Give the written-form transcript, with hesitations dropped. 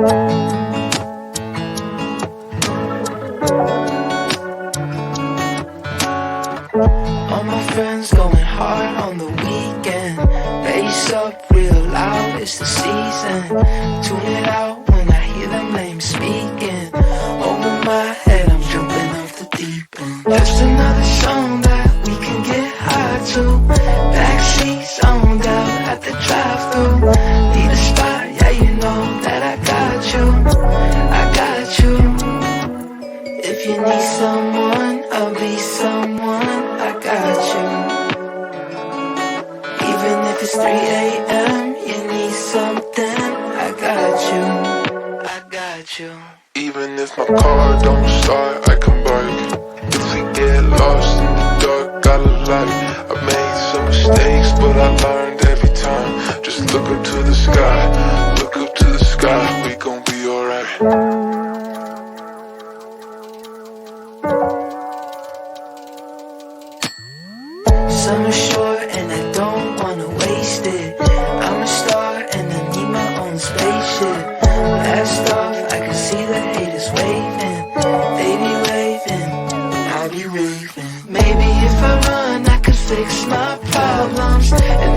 All my friends going hard on the weekend. Bass up real loud, it's the season. Tune it out when I hear them names speaking. Over my head, I'm jumping off the deep end. Just another song that we can get high to. Backseat zoned out at the drive-thru. Need a spot, yeah, you know that I got you. I got you. If you need someone, I'll be someone. I got you. Even if it's 3 a.m., you need something. I got you. I got you. Even if my car don't start, I can bike. If we get lost in the dark, got a light. I made some mistakes, but I learned every time. Just look up to the sky, look up to the sky. We gon' be alright. Summer short and I don't wanna waste it. I'm a star and I need my own spaceship. Last off, I can see the haters waving. They be waving, I'll be raving. Maybe if I run, I could fix my problems. And